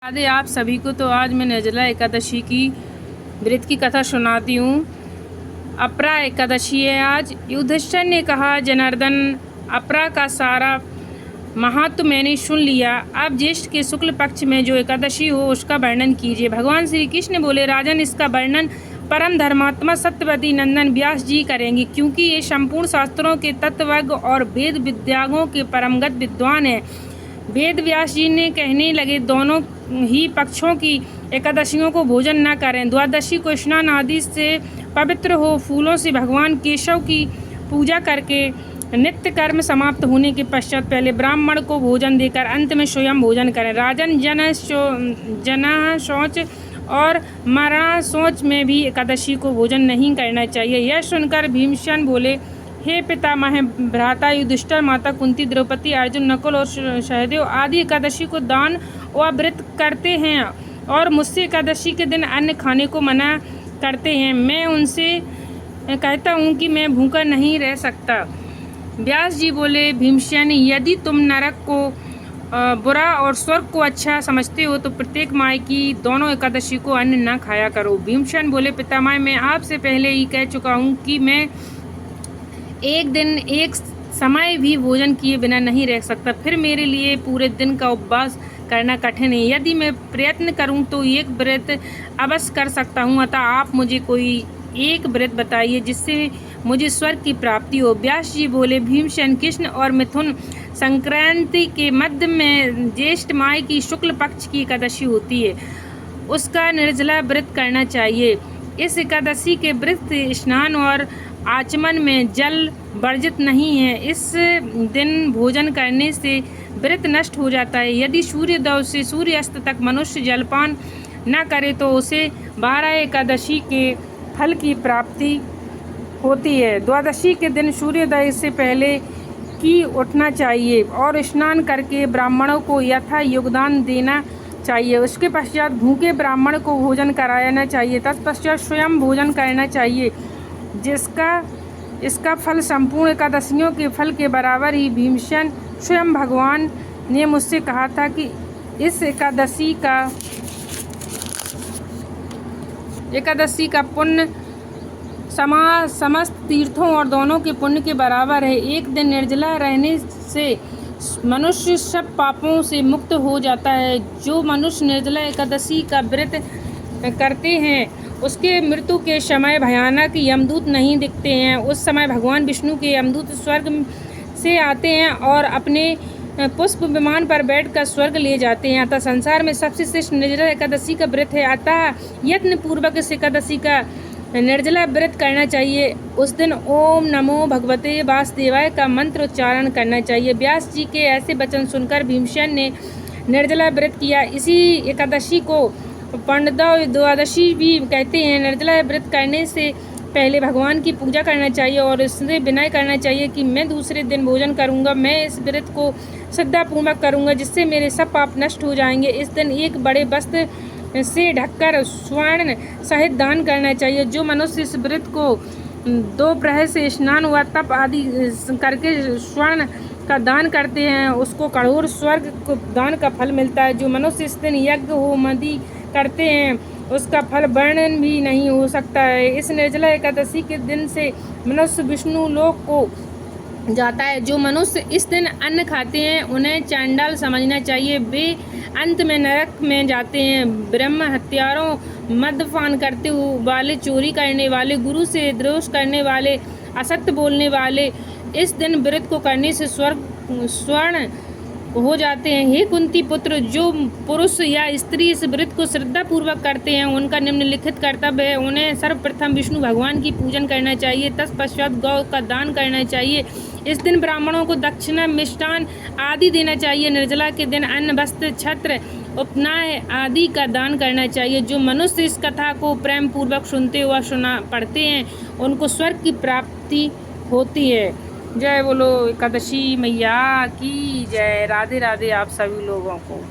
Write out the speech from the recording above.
राधे आप सभी को। तो आज मैं निर्जला एकादशी की व्रत की कथा सुनाती हूँ। अपरा एकादशी है आज। युधिष्ठिर ने कहा, जनार्दन, अपरा का सारा महत्व मैंने सुन लिया। अब ज्येष्ठ के शुक्ल पक्ष में जो एकादशी हो उसका वर्णन कीजिए। भगवान श्री कृष्ण बोले, राजन, इसका वर्णन परम धर्मात्मा सत्यवती नंदन व्यास जी करेंगे, क्योंकि ये संपूर्ण शास्त्रों के तत्वज्ञ और वेद विद्याओं के परमगत विद्वान हैं। वेद व्यास जी ने कहने लगे, दोनों ही पक्षों की एकादशियों को भोजन न करें। द्वादशी को स्नान आदि से पवित्र हो, फूलों से भगवान केशव की पूजा करके नित्य कर्म समाप्त होने के पश्चात पहले ब्राह्मण को भोजन देकर अंत में स्वयं भोजन करें। राजन, जना शौच और मरा शौच में भी एकादशी को भोजन नहीं करना चाहिए। यह सुनकर भीमसेन बोले, हे पितामह, भ्राता युधिष्ठिर, माता कुंती, द्रौपदी, अर्जुन, नकुल और सहदेव आदि एकादशी को दान व व्रत करते हैं और मुझसे एकादशी के दिन अन्न खाने को मना करते हैं। मैं उनसे कहता हूँ कि मैं भूखा नहीं रह सकता। व्यास जी बोले, भीमसेन, यदि तुम नरक को बुरा और स्वर्ग को अच्छा समझते हो तो प्रत्येक माह की दोनों एकादशी को अन्न न खाया करो। भीमसेन बोले, पितामह, मैं आपसे पहले ही कह चुका हूँ कि मैं एक दिन एक समय भी भोजन किए बिना नहीं रह सकता। फिर मेरे लिए पूरे दिन का उपवास करना कठिन है। यदि मैं प्रयत्न करूं तो एक व्रत अवश्य कर सकता हूं। अतः आप मुझे कोई एक व्रत बताइए जिससे मुझे स्वर्ग की प्राप्ति हो। व्यास जी बोले, भीमसेन, कृष्ण और मिथुन संक्रांति के मध्य में ज्येष्ठ माह की शुक्ल पक्ष की एकादशी होती है, उसका निर्जला व्रत करना चाहिए। इस एकादशी के व्रत स्नान और आचमन में जल वर्जित नहीं है। इस दिन भोजन करने से व्रत नष्ट हो जाता है। यदि सूर्योदय से सूर्यास्त तक मनुष्य जलपान न करे तो उसे 12 एकादशी के फल की प्राप्ति होती है। द्वादशी के दिन सूर्योदय से पहले की उठना चाहिए और स्नान करके ब्राह्मणों को यथा योगदान देना चाहिए। उसके पश्चात भूखे ब्राह्मण को भोजन कराना चाहिए। तत्पश्चात स्वयं भोजन करना चाहिए, इसका फल संपूर्ण एकादशियों के फल के बराबर ही। भीमसेन, स्वयं भगवान ने मुझसे कहा था कि इस एकादशी का पुण्य समस्त तीर्थों और दोनों के पुण्य के बराबर है। एक दिन निर्जला रहने से मनुष्य सब पापों से मुक्त हो जाता है। जो मनुष्य निर्जला एकादशी का व्रत करते हैं उसके मृत्यु के समय भयानक यमदूत नहीं दिखते हैं। उस समय भगवान विष्णु के यमदूत स्वर्ग से आते हैं और अपने पुष्प विमान पर बैठकर स्वर्ग ले जाते हैं। अतः संसार में सबसे श्रेष्ठ निर्जला एकादशी का व्रत है। अतः यत्न पूर्वक इस एकादशी का निर्जला व्रत करना चाहिए। उस दिन ओम नमो भगवते वासुदेवाय का मंत्र उच्चारण करना चाहिए। व्यास जी के ऐसे वचन सुनकर भीमसेन ने निर्जला व्रत किया। इसी एकादशी को पंडदव द्वादशी भी कहते हैं। निर्जला व्रत करने से पहले भगवान की पूजा करना चाहिए और इससे विनय करना चाहिए कि मैं दूसरे दिन भोजन करूंगा। मैं इस व्रत को श्रद्धापूर्वक करूंगा जिससे मेरे सब पाप नष्ट हो जाएंगे। इस दिन एक बड़े वस्त्र से ढककर स्वर्ण सहित दान करना चाहिए। जो मनुष्य इस व्रत को दोपहर से स्नान व तप आदि करके स्वर्ण का दान करते हैं उसको कठोर स्वर्ग को दान का फल मिलता है। जो मनुष्य इस दिन यज्ञ होम आदि करते हैं उसका फल वर्णन भी नहीं हो सकता है। इस निर्जला एकादशी के दिन से मनुष्य विष्णु लोक को जाता है। जो मनुष्य इस दिन अन्न खाते हैं उन्हें चांडाल समझना चाहिए। वे अंत में नरक में जाते हैं। ब्रह्म हत्यारों, मद्यपान करते वाले, चोरी करने वाले, गुरु से द्रोह करने वाले, असत्य बोलने वाले इस दिन व्रत को करने से स्वर्ण हो जाते हैं। हे कुंती पुत्र, जो पुरुष या स्त्री इस व्रत को श्रद्धा पूर्वक करते हैं उनका निम्नलिखित कर्तव्य है। उन्हें सर्वप्रथम विष्णु भगवान की पूजन करना चाहिए। तत्पश्चात गौ का दान करना चाहिए। इस दिन ब्राह्मणों को दक्षिणा, मिष्टान आदि देना चाहिए। निर्जला के दिन अन्न, वस्त्र, छत्र, उपनयन आदि का दान करना चाहिए। जो मनुष्य इस कथा को प्रेम पूर्वक सुनते व पढ़ते हैं उनको स्वर्ग की प्राप्ति होती है। जय बोलो एकादशी मैया की जय। राधे राधे आप सभी लोगों को।